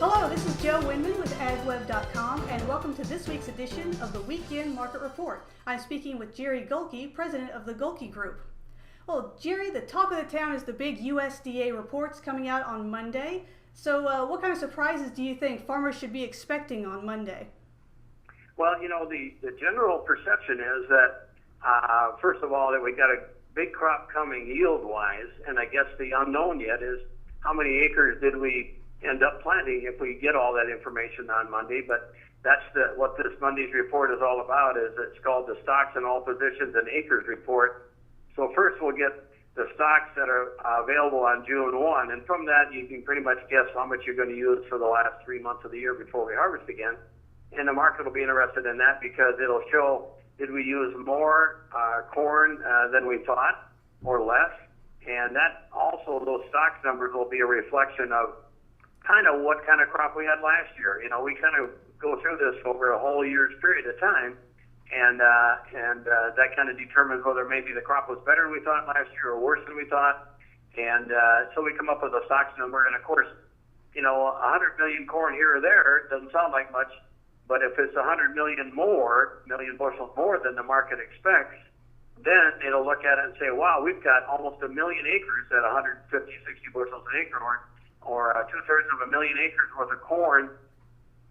Hello, this is Joe Winman with AgWeb.com, and welcome to this week's edition of the Weekend Market Report. I'm speaking with Jerry Gulke, president of the Gulke Group. Well, Jerry, the talk of the town is the big USDA reports coming out on Monday. So what kind of surprises do you think farmers should be expecting on Monday? Well, you know, the general perception is that, first of all, that we got a big crop coming yield-wise, and I guess the unknown yet is how many acres did we end up planting if we get all that information on Monday. But that's what this Monday's report is all about. Is it's called the Stocks in All Positions and Acres Report. So first we'll get the stocks that are available on June 1, and from that you can pretty much guess how much you're going to use for the last 3 months of the year before we harvest again. And the market will be interested in that because it'll show, did we use more corn than we thought or less? And that also, those stocks numbers will be a reflection of kind of what kind of crop we had last year. You know, we kind of go through this over a whole year's period of time, and that kind of determines whether maybe the crop was better than we thought last year or worse than we thought. And so we come up with a stocks number, and of course, you know, 100 million corn here or there doesn't sound like much, but if it's 100 million bushels more than the market expects, then it'll look at it and say, wow, we've got almost 1 million acres at 150, 60 bushels an acre, or 2/3 of 1 million acres worth of corn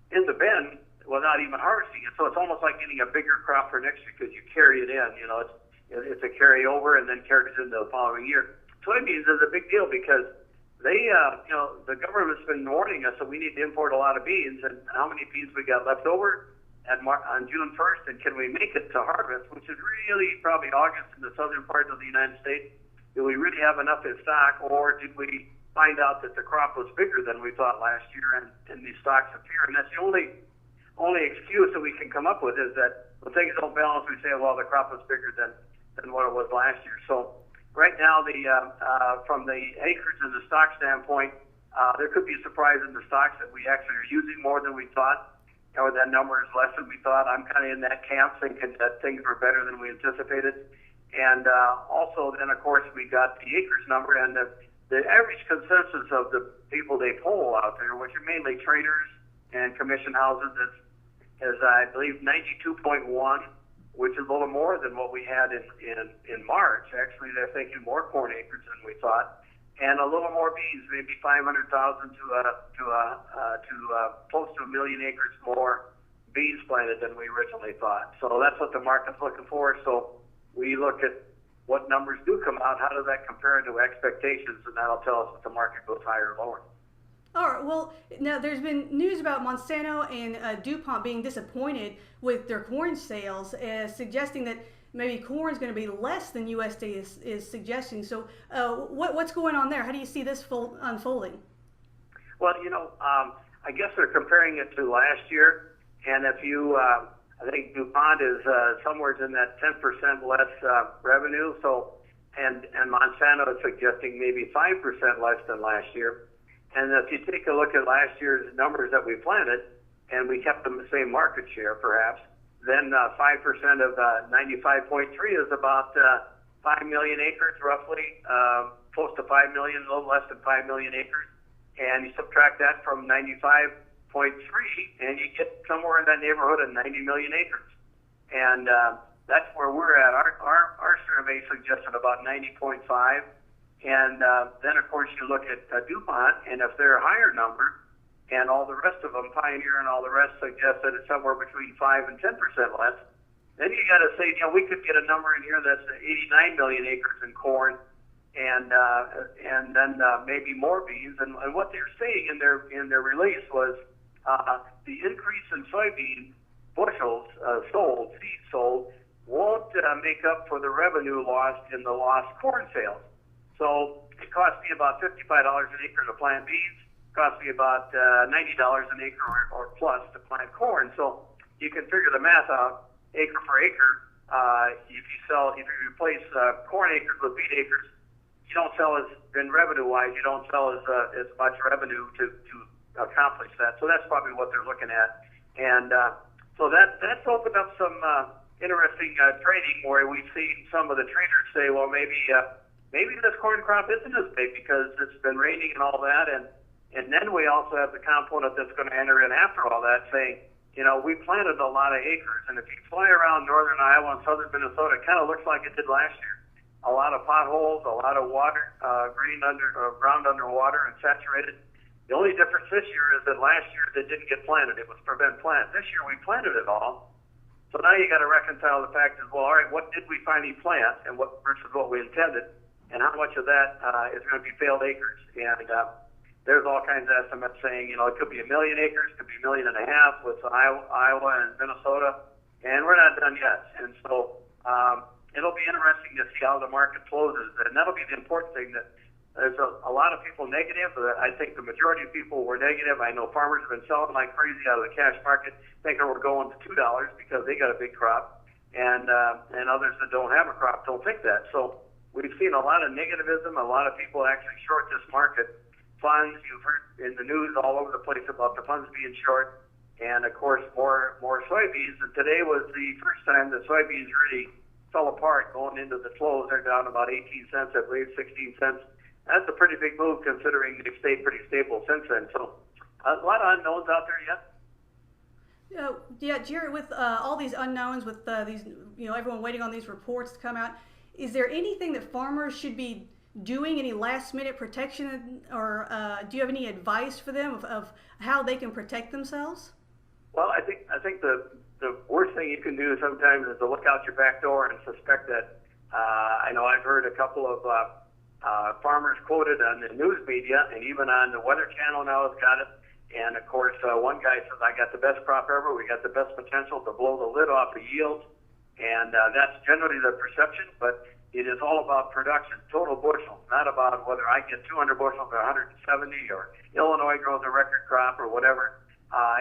in the bin without even harvesting it. So it's almost like getting a bigger crop for next year because you carry it in. You know, it's a carryover and then carries into the following year. Soybeans is a big deal because they, you know, the government's been warning us that we need to import a lot of beans, and how many beans we got left over on June 1st, and can we make it to harvest, which is really probably August in the southern part of the United States. Do we really have enough in stock, or did we find out that the crop was bigger than we thought last year, and these stocks appear? And that's the only excuse that we can come up with, is that when things don't balance, we say, well, the crop was bigger than what it was last year. So right now, from the acreage and the stock standpoint, there could be a surprise in the stocks that we actually are using more than we thought, or that number is less than we thought. I'm kind of in that camp, thinking that things were better than we anticipated. And also then, of course, we got the acres number, and the average consensus of the people they poll out there, which are mainly traders and commission houses, is I believe 92.1, which is a little more than what we had in March. Actually, they're thinking more corn acres than we thought, and a little more beans, maybe 500,000 to close to 1 million acres more beans planted than we originally thought. So that's what the market's looking for. So we look at what numbers do come out, how does that compare to expectations, and that'll tell us if the market goes higher or lower. All right, well, now there's been news about Monsanto and DuPont being disappointed with their corn sales, suggesting that maybe corn is going to be less than USDA is suggesting. So what's going on there? How do you see this unfolding? Well, you know, I guess they're comparing it to last year, and if you, I think DuPont is somewhere in that 10% less revenue, so, and Monsanto is suggesting maybe 5% less than last year. And if you take a look at last year's numbers that we planted, and we kept them the same market share, perhaps, then 5% of 95.3 is about 5 million acres, roughly, close to 5 million, a little less than 5 million acres. And you subtract that from 95.3, and you get somewhere in that neighborhood of 90 million acres. And that's where we're at. Our survey suggested about 90.5. And then, of course, you look at DuPont, and if they're a higher number, and all the rest of them, Pioneer and all the rest, suggest that it's somewhere between 5 and 10% less, then you got to say, you know, we could get a number in here that's 89 million acres in corn, and then maybe more beans. And what they're saying in their release was the increase in soybean bushels seed sold, won't make up for the revenue lost in the lost corn sales. So it cost me about $55 an acre to plant beans. It cost me about $90 an acre or plus to plant corn. So you can figure the math out, acre for acre. If you replace corn acres with beet acres, you don't sell in revenue-wise, you don't sell as much revenue to accomplish that. So that's probably what they're looking at. And so that's opened up some interesting trading where we've seen some of the traders say, well, maybe this corn crop isn't as big because it's been raining and all that, and And then we also have the component that's going to enter in after all that saying, we planted a lot of acres. And if you fly around northern Iowa and southern Minnesota, it kind of looks like it did last year. A lot of potholes, a lot of water, ground underwater and saturated. The only difference this year is that last year they didn't get planted. It was prevent plant. This year we planted it all. So now you got to reconcile the fact is, well, all right, what did we finally plant and what versus what we intended, and how much of that is going to be failed acres? And there's all kinds of estimates saying, it could be 1 million acres, could be 1.5 million with Iowa and Minnesota, and we're not done yet. And so it'll be interesting to see how the market closes, and that'll be the important thing. That there's a lot of people negative. I think the majority of people were negative. I know farmers have been selling like crazy out of the cash market, thinking we're going to $2 because they got a big crop, and others that don't have a crop don't think that. So we've seen a lot of negativism. A lot of people actually short this market. Funds, you've heard in the news all over the place about the funds being short, and of course more soybeans. And today was the first time that soybeans really fell apart going into the close. They're down about 18 cents, I believe, 16 cents. That's a pretty big move considering they've stayed pretty stable since then. So a lot of unknowns out there yet. Yeah, Jerry, with all these unknowns, with these, everyone waiting on these reports to come out, is there anything that farmers should be doing, any last-minute protection, or do you have any advice for them of how they can protect themselves? Well, I think the worst thing you can do sometimes is to look out your back door and suspect that. I know I've heard a couple of farmers quoted on the news media, and even on the Weather Channel now has got it. And of course, one guy says, "I got the best crop ever. We got the best potential to blow the lid off the yield," and that's generally the perception. But it is all about production, total bushels, not about whether I get 200 bushels or 170, or Illinois grows a record crop or whatever.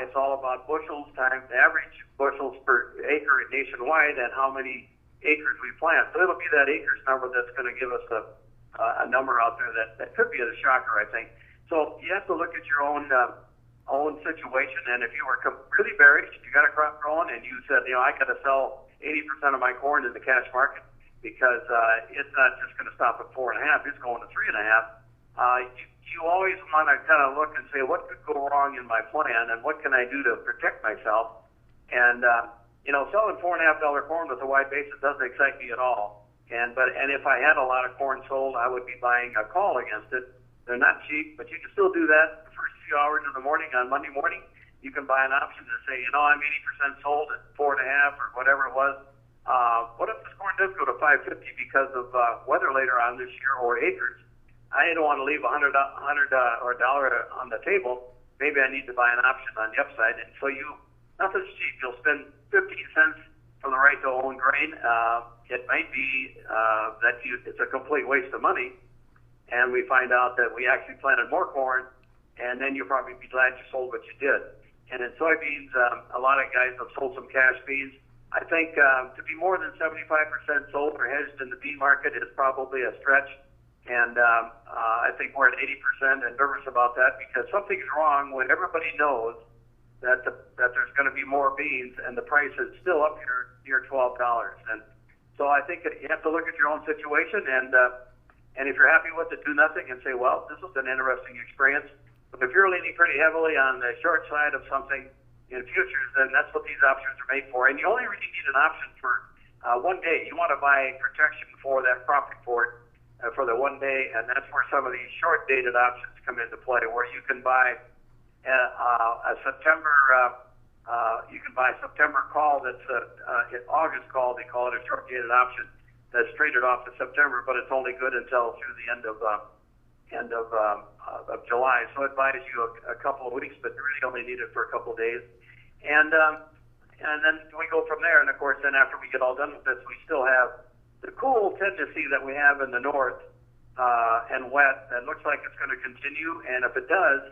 It's all about bushels times average bushels per acre nationwide and how many acres we plant. So it'll be that acres number that's going to give us a number out there that could be a shocker, I think. So you have to look at your own situation, and if you were really bearish, you got a crop growing, and you said, I got to sell 80% of my corn in the cash market because it's not just going to stop at 4.5; it's going to 3.5. You always want to kind of look and say, what could go wrong in my plan, and what can I do to protect myself? And selling $4.5 corn with a wide basis doesn't excite me at all. And if I had a lot of corn sold, I would be buying a call against it. They're not cheap, but you can still do that the first few hours of the morning on Monday morning. You can buy an option to say, I'm 80% sold at 4.5 or whatever it was. What if this corn does go to 5.50 because of weather later on this year or acres? I don't want to leave $100 or $1 on the table. Maybe I need to buy an option on the upside. And so nothing's cheap. You'll spend 15 cents for the right to own grain. It might be that it's a complete waste of money, and we find out that we actually planted more corn, and then you'll probably be glad you sold what you did. And in soybeans, a lot of guys have sold some cash beans. I think to be more than 75% sold or hedged in the bean market is probably a stretch, and I think we're at 80% and nervous about that because something's wrong when everybody knows that there's going to be more beans and the price is still up here near $12. And so I think you have to look at your own situation, and if you're happy with it, do nothing and say, well, this was an interesting experience. But if you're leaning pretty heavily on the short side of something in futures, then that's what these options are made for. And you only really need an option for 1 day. You want to buy protection for that crop report for the 1 day, and that's where some of these short-dated options come into play, where you can buy a September September call that's an August call. They call it a short-dated option that's traded off to September, but it's only good until through the end of July. So it buys you a couple of weeks, but you really only need it for a couple of days. And then we go from there. And of course, then after we get all done with this, we still have the cool tendency that we have in the north and wet that looks like it's going to continue. And if it does,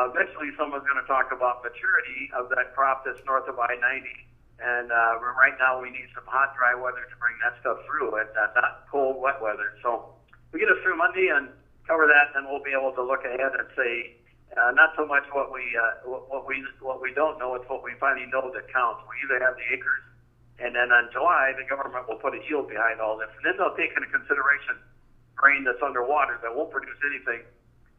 eventually someone's going to talk about maturity of that crop that's north of I-90. And right now we need some hot, dry weather to bring that stuff through, and not cold, wet weather. So we get us through Monday and cover that, then we'll be able to look ahead and say not so much what we don't know, it's what we finally know that counts. We either have the acres, and then on July the government will put a yield behind all this, and then they'll take into consideration grain that's underwater that won't produce anything.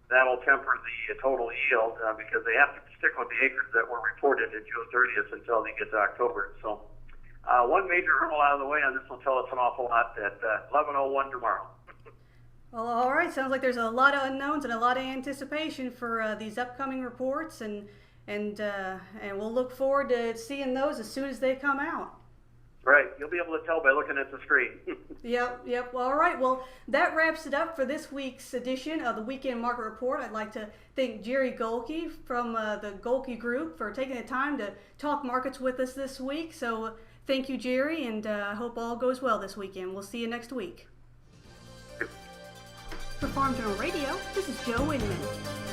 that'll temper the total yield because they have to stick with the acres that were reported in June 30th until they get to October. So one major hurdle out of the way, and this will tell us an awful lot at 11:01 tomorrow. Well, all right. Sounds like there's a lot of unknowns and a lot of anticipation for these upcoming reports, and we'll look forward to seeing those as soon as they come out. Right. You'll be able to tell by looking at the screen. Yep. Well, all right. Well, that wraps it up for this week's edition of the Weekend Market Report. I'd like to thank Jerry Gulke from the Gulke Group for taking the time to talk markets with us this week. So thank you, Jerry, and I hope all goes well this weekend. We'll see you next week. For Farm Journal Radio, this is Joe Winman.